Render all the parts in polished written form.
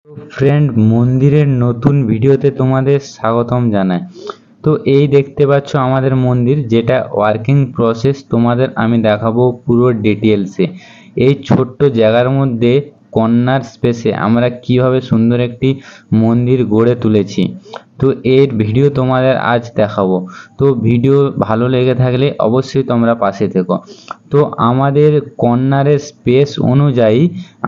তো ফ্রেন্ড, মন্দিরের নতুন ভিডিওতে তোমাদের স্বাগতম জানাই। তো এই দেখতে পাচ্ছ আমাদের মন্দির, যেটা ওয়ার্কিং প্রসেস তোমাদের আমি দেখাবো পুরো ডিটেলসে। এই ছোট্ট জায়গার মধ্যে কর্নার স্পেসে আমরা কিভাবে সুন্দর একটি মন্দির গড়ে তুলেছি, তো এর ভিডিও তোমাদের আজ দেখাবো। তো ভিডিও ভালো লেগে থাকলে অবশ্যই তোমরা পাশে থেকো। তো আমাদের কর্নারের স্পেস অনুযায়ী,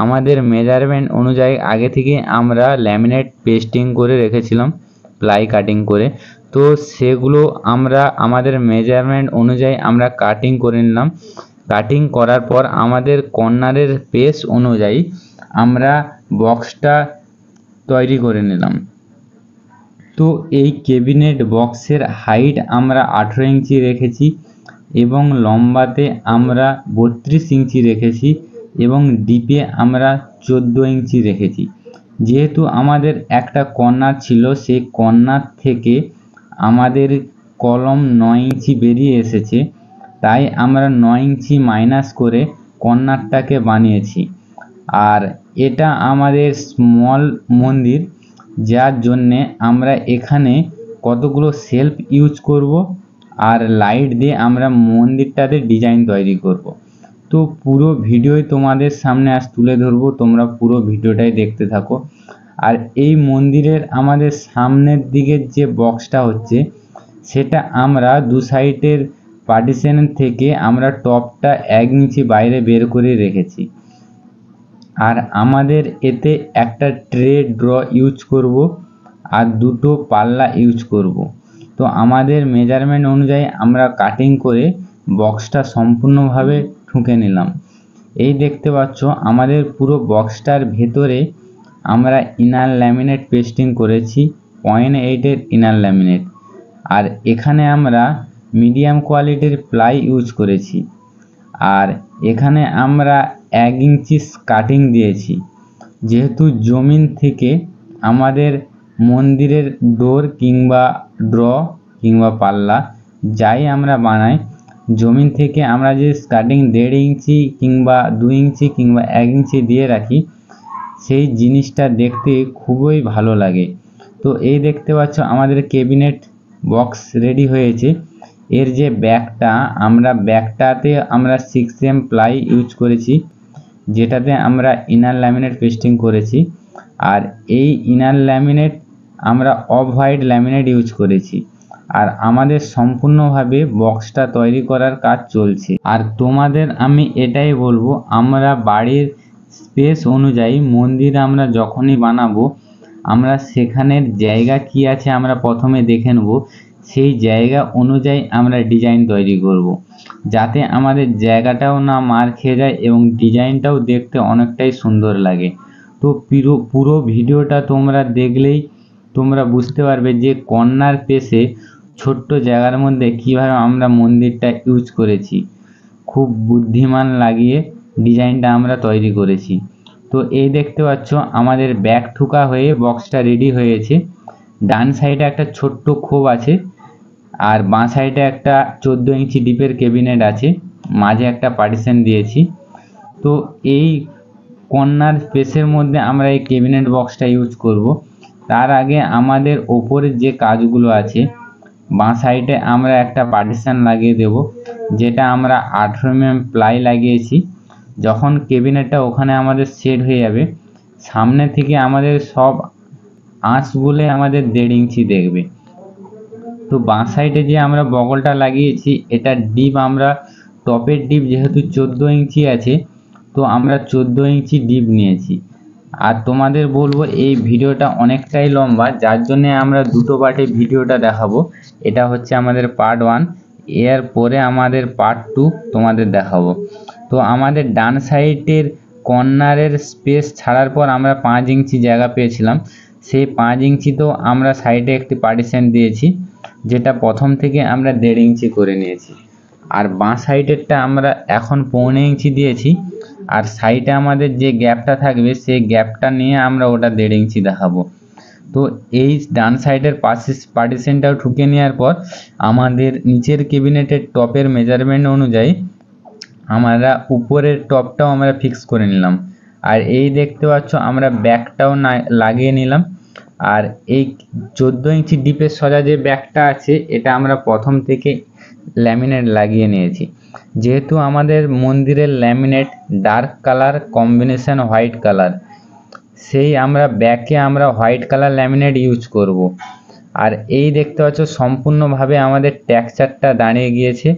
আমাদের মেজারমেন্ট অনুযায়ী আগে থেকে আমরা ল্যামিনেট পেস্টিং করে রেখেছিলাম, প্লাই কাটিং করে। তো সেগুলো আমরা আমাদের মেজারমেন্ট অনুযায়ী আমরা কাটিং করে নিলাম। কাটিং করার পর আমাদের কর্নারের স্পেস অনুযায়ী আমরা বক্সটা তৈরি করে নিলাম। তো এই ক্যাবিনেট বক্সের হাইট আমরা 18 ইঞ্চি রেখেছি এবং লম্বাতে আমরা 32 ইঞ্চি রেখেছি এবং ডিপে আমরা 14 ইঞ্চি রেখেছি। যেহেতু আমাদের একটা কর্নার ছিল, সেই কর্নার থেকে আমাদের কলম 9 ইঞ্চি বেরিয়ে এসেছে, তাই আমরা 9 ইঞ্চি মাইনাস করে কর্নারটাকে বানিয়েছি। আর এটা আমাদের স্মল মন্দির, যার জন্যে আমরা এখানে কতগুলো সেলফ ইউজ করব আর লাইট দিয়ে আমরা মন্দিরটাতে ডিজাইন তৈরি করব। তো পুরো ভিডিওই তোমাদের সামনে আজ তুলে ধরবো, তোমরা পুরো ভিডিওটাই দেখতে থাকো। আর এই মন্দিরের আমাদের সামনের দিকের যে বক্সটা হচ্ছে, সেটা আমরা দু সাইডের পার্টিশন থেকে আমরা টপটা 1 ইঞ্চি বাইরে বের করে রেখেছি। আর আমাদের এতে একটা ট্রে ড্র ইউজ করব আর দুটো পাল্লা ইউজ করব। তো আমাদের মেজারমেন্ট অনুযায়ী আমরা কাটিং করে বক্সটা সম্পূর্ণভাবে ঠুকে নিলাম। এই দেখতে পাচ্ছ আমাদের পুরো বক্সটার ভেতরে আমরা ইনার ল্যামিনেট পেস্টিং করেছি, 0.8 ইনার ল্যামিনেট। আর এখানে আমরা মিডিয়াম কোয়ালিটির প্লাই ইউজ করেছি। আর এখানে আমরা 1 ইঞ্চি কাটিং দিয়েছি। যেহেতু জমিন থেকে আমাদের মন্দিরের ডোর কিংবা ড্র কিংবা পাল্লা যাই আমরা বানাই, জমিন থেকে আমরা যে কাটিং 1.5 ইঞ্চি কিংবা 2 ইঞ্চি কিংবা 1 ইঞ্চি দিয়ে রাখি, সেই জিনিসটা দেখতে খুবই ভালো লাগে। তো এই দেখতে পাচ্ছ আমাদের ক্যাবিনেট বক্স রেডি হয়েছে। এর যে ব্যাকটা, আমরা ব্যাকটাতে আমরা 6M প্লাই ইউজ করেছি, যেটাতে আমরা ইনার ল্যামিনেট পেস্টিং করেছি। আর এই ইনার ল্যামিনেট আমরা অফ হোয়াইট ল্যামিনেট ইউজ করেছি। আর আমাদের সম্পূর্ণভাবে বক্সটা তৈরি করার কাজ চলছে। আর তোমাদের আমি এটাই বলবো, আমরা বাড়ির স্পেস অনুযায়ী মন্দির আমরা যখনই বানাবো, আমরা সেখানের জায়গা কি আছে আমরা প্রথমে দেখে নেব। সেই জায়গা অনুযায়ী আমরা ডিজাইন তৈরি করব, যাতে আমাদের জায়গাটাও না মার খেয়ে যায় এবং ডিজাইনটাও দেখতে অনেকটাই সুন্দর লাগে। তো পুরো ভিডিওটা তোমরা দেখলেই তোমরা বুঝতে পারবে যে কর্নার পেসে ছোট্ট জায়গার মধ্যে কীভাবে আমরা মন্দিরটা ইউজ করেছি। খুব বুদ্ধিমান লাগিয়ে ডিজাইনটা আমরা তৈরি করেছি। তো এই দেখতে পাচ্ছ আমাদের ব্যাক ঠুকা হয়ে বক্সটা রেডি হয়েছে। ডান সাইডে একটা ছোট্ট খোপ আছে, আর বাঁ সাইডে একটা 14 ইঞ্চি ডিপের ক্যাবিনেট আছে, মাঝে একটা পার্টিশন দিয়েছি। তো এই কর্নার স্পেসের মধ্যে আমরা এই ক্যাবিনেট বক্সটা ইউজ করব। তার আগে আমাদের ওপরের যে কাজগুলো আছে, বাঁ সাইডে আমরা একটা পার্টিশন লাগিয়ে দেব, যেটা আমরা 18 mm প্লাই লাগিয়েছি। যখন ক্যাবিনেটটা ওখানে আমাদের সেট হয়ে যাবে, সামনে থেকে আমাদের সব আঁচগুলো আমাদের 1.5 ইঞ্চি দেখবে। তো বাঁ সাইডে যে আমরা বগলটা লাগিয়েছি, এটা ডিপ আমরা টপের ডিপ যেহেতু 14 ইঞ্চি আছে, তো আমরা 14 ইঞ্চি ডিপ নিয়েছি। আর তোমাদের বলবো এই ভিডিওটা অনেকটাই লম্বা, যার জন্য আমরা দুটো পার্টে ভিডিওটা দেখাবো। এটা হচ্ছে আমাদের পার্ট 1, এর পরে আমাদের পার্ট 2 তোমাদের দেখাবো। তো আমাদের ডান সাইডের কর্নারের স্পেস ছাড়ার পর আমরা 5 ইঞ্চি জায়গা পেয়েছিলাম। সেই 5 ইঞ্চি তো আমরা সাইডে একটি পার্টিশন দিয়েছি, যেটা প্রথম থেকে আমরা 1.5 ইঞ্চি করে নিয়েছি। আর বাঁ সাইডেরটা আমরা এখন 1.25 ইঞ্চি দিয়েছি। আর সাইডে আমাদের যে গ্যাপটা থাকবে, সেই গ্যাপটা নিয়ে আমরা ওটা 1.5 ইঞ্চি দেখাবো। তো এই ডান সাইডের পাশে পার্টিশনটাও ঠুকে নেওয়ার পর আমাদের নিচের ক্যাবিনেটের টপের মেজারমেন্ট অনুযায়ী আমরা উপরের টপটাও আমরা ফিক্স করে নিলাম। আর এই দেখতে পাচ্ছ আমরা ব্যাকটাও লাগিয়ে নিলাম। আর এই 14 ইঞ্চি ডিপের সোজা যে ব্যাকটা আছে এটা আমরা প্রথম থেকে ল্যামিনেট লাগিয়ে নিয়েছি। যেহেতু আমাদের মন্দিরের laminate dark colour combination white colour, সেই আমরা ব্যাকে আমরা হোয়াইট কালার ল্যামিনেট ইউজ করব। আর এই দেখতে পাচ্ছ সম্পূর্ণভাবে আমাদের টেক্সচারটা দাঁড়িয়ে গিয়েছে।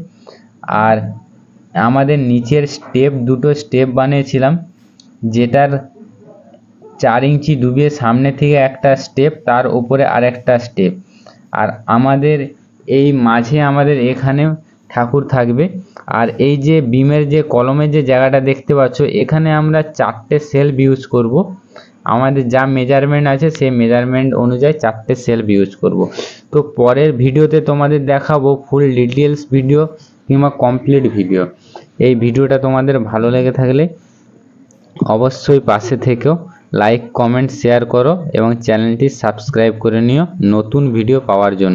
আর আমাদের নিচের দুটো স্টেপ বানিয়েছিলাম, যেটার 4 ইঞ্চি ডুবিয়ে সামনে থেকে একটা স্টেপ, তার উপরে আরেকটা স্টেপ। আর আমাদের এই মাঝে আমাদের এখানে ঠাকুর থাকবে। আর এই যে বিমের যে কলমের যে জায়গাটা দেখতে পাচ্ছ, এখানে আমরা 4টে সেলফ ইউজ করব। আমাদের যা মেজারমেন্ট আছে সেই মেজারমেন্ট অনুযায়ী 4টে সেলফ ইউজ করব। তো পরের ভিডিওতে তোমাদের দেখাবো ফুল ডিটেলস ভিডিও কিংবা কমপ্লিট ভিডিও। এই ভিডিওটা তোমাদের ভালো লেগে থাকলে অবশ্যই পাশে থেকেও লাইক কমেন্ট শেয়ার করো এবং চ্যানেলটি সাবস্ক্রাইব করে নিও নতুন ভিডিও পাওয়ার জন্য।